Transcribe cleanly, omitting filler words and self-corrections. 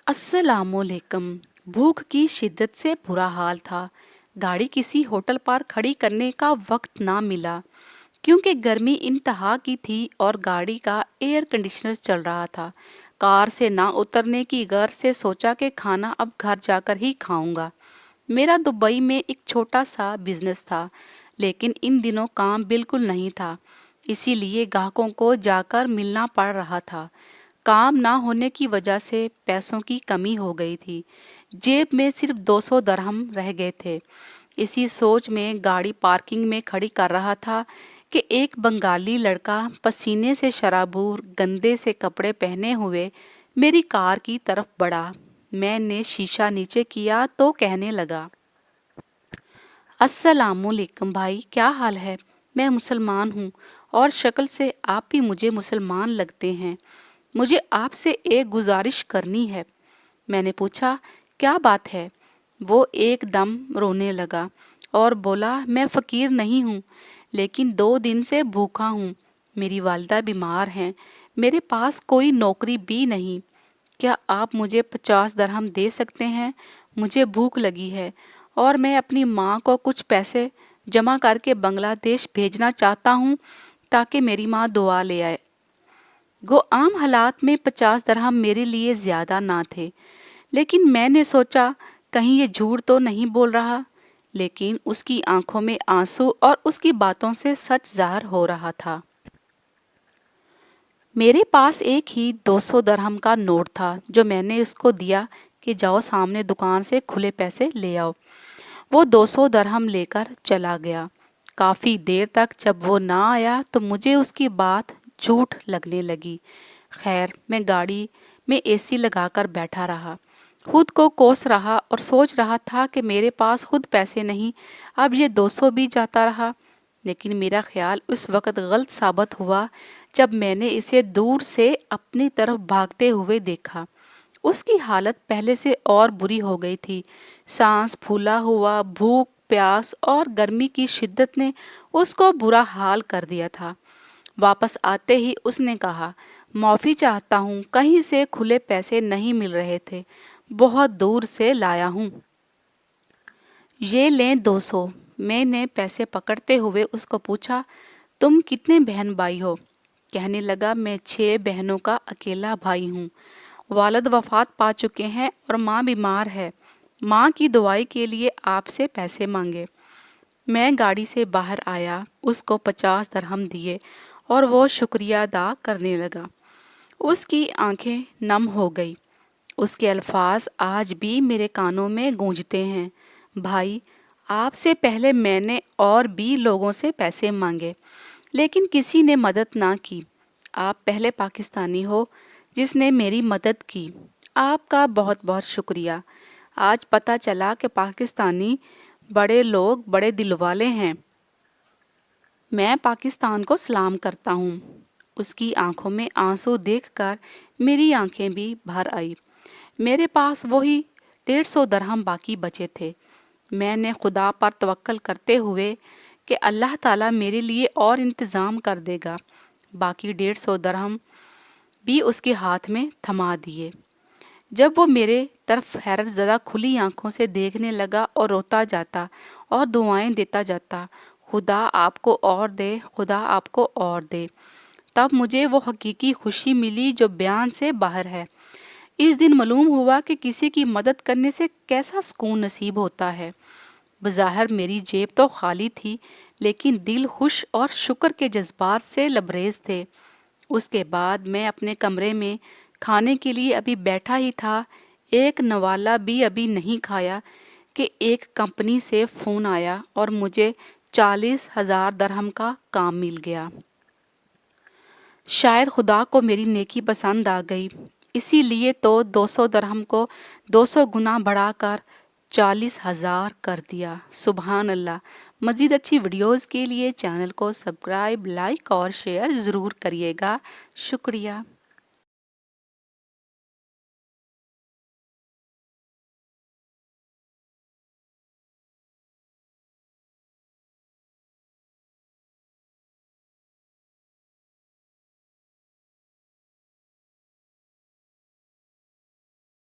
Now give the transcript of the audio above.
अस्सलामुअलैकुम। भूख की शिद्दत से बुरा हाल था। गाड़ी किसी होटल पर खड़ी करने का वक्त ना मिला क्योंकि गर्मी इंतहा की थी और गाड़ी का एयर कंडीशनर चल रहा था। कार से ना उतरने की गर से सोचा कि खाना अब घर जाकर ही खाऊंगा। मेरा दुबई में एक छोटा सा बिजनेस था, लेकिन इन दिनों काम बिल्कुल नहीं था, इसीलिए ग्राहकों को जाकर मिलना पड़ रहा था। काम ना होने की वजह से पैसों की कमी हो गई थी। जेब में सिर्फ 200 दरहम रह गए थे। इसी सोच में गाड़ी पार्किंग में खड़ी कर रहा था कि एक बंगाली लड़का पसीने से शराबूर गंदे से कपड़े पहने हुए मेरी कार की तरफ बढ़ा। मैंने शीशा नीचे किया तो कहने लगा, अस्सलामुअलैकुम भाई, क्या हाल है? मैं मुसलमान हूँ और शक्ल से आप भी मुझे मुसलमान लगते हैं। मुझे आपसे एक गुजारिश करनी है। मैंने पूछा, क्या बात है? वो एकदम रोने लगा और बोला, मैं फ़कीर नहीं हूँ, लेकिन 2 दिन से भूखा हूँ। मेरी वालिदा बीमार हैं, मेरे पास कोई नौकरी भी नहीं। क्या आप मुझे 50 दरहम दे सकते हैं? मुझे भूख लगी है और मैं अपनी माँ को कुछ पैसे जमा करके बांग्लादेश भेजना चाहता हूँ ताकि मेरी माँ दुआ ले आए। गो आम हालात में 50 दरहम मेरे लिए ज्यादा ना थे, लेकिन मैंने सोचा कहीं ये झूठ तो नहीं बोल रहा। लेकिन उसकी आंखों में आंसू और उसकी बातों से सच जाहिर हो रहा था। मेरे पास एक ही 200 दरहम का नोट था जो मैंने उसको दिया कि जाओ सामने दुकान से खुले पैसे ले आओ। वो 200 दरहम लेकर चला गया। काफी देर तक जब वो ना आया तो मुझे उसकी बात झूठ लगने लगी। खैर, मैं गाड़ी में एसी लगाकर बैठा रहा, खुद को कोस रहा और सोच रहा था कि मेरे पास खुद पैसे नहीं, अब ये 200 भी जाता रहा। लेकिन मेरा ख्याल उस वक्त गलत साबित हुआ जब मैंने इसे दूर से अपनी तरफ भागते हुए देखा। उसकी हालत पहले से और बुरी हो गई थी। सांस फूला हुआ, भूख, प्यास और गर्मी की शिद्दत ने उसको बुरा हाल कर दिया था। वापस आते ही उसने कहा, माफ़ी चाहता हूँ, कहीं से खुले पैसे नहीं मिल रहे थे, बहुत दूर से लाया हूँ। ये लें 200। मैंने पैसे पकड़ते हुए उसको पूछा, तुम कितने बहन भाई हो? कहने लगा, मैं 6 बहनों का अकेला भाई हूँ। वालिद वफात पा चुके हैं और माँ बीमार है। माँ की दवाई के लिए आपसे पैसे मांगे। मैं गाड़ी से बाहर आया, उसको 50 दरहम दिए और वो शुक्रिया अदा करने लगा। उसकी आंखें नम हो गई। उसके अल्फाज आज भी मेरे कानों में गूंजते हैं। भाई, आपसे पहले मैंने और भी लोगों से पैसे मांगे, लेकिन किसी ने मदद ना की। आप पहले पाकिस्तानी हो जिसने मेरी मदद की। आपका बहुत बहुत शुक्रिया। आज पता चला कि पाकिस्तानी बड़े लोग बड़े दिल वाले हैं। मैं पाकिस्तान को सलाम करता हूँ। उसकी आंखों में आंसू देखकर मेरी आंखें भी भर आई। मेरे पास वही 150 दरहम बाकी बचे थे। मैंने खुदा पर तवक्कल करते हुए कि अल्लाह ताला मेरे लिए और इंतज़ाम कर देगा, बाकी 150 दरहम भी उसके हाथ में थमा दिए। जब वो मेरे तरफ हैरत ज़दा खुली आंखों से देखने लगा और रोता जाता और दुआएं देता जाता, खुदा आपको और दे, खुदा आपको और दे, तब मुझे वो हकीकी खुशी मिली जो बयान से बाहर है। इस दिन मालूम हुआ कि किसी की मदद करने से कैसा सुकून नसीब होता है। बज़ाहिर मेरी जेब तो खाली थी, लेकिन दिल खुश और शुक्र के जज्बात से लबरेज थे। उसके बाद मैं अपने कमरे में खाने के लिए अभी बैठा ही था, एक नवाला भी अभी नहीं खाया कि एक कंपनी से फ़ोन आया और मुझे 40,000 दरहम का काम मिल गया। शायद खुदा को मेरी नेकी पसंद आ गई, इसीलिए तो 200 दरहम को 200 गुना बढ़ाकर 40,000 कर दिया। सुबहान अल्लाह। मज़ीद अच्छी वीडियोज़ के लिए चैनल को सब्सक्राइब, लाइक और शेयर ज़रूर करिएगा। शुक्रिया।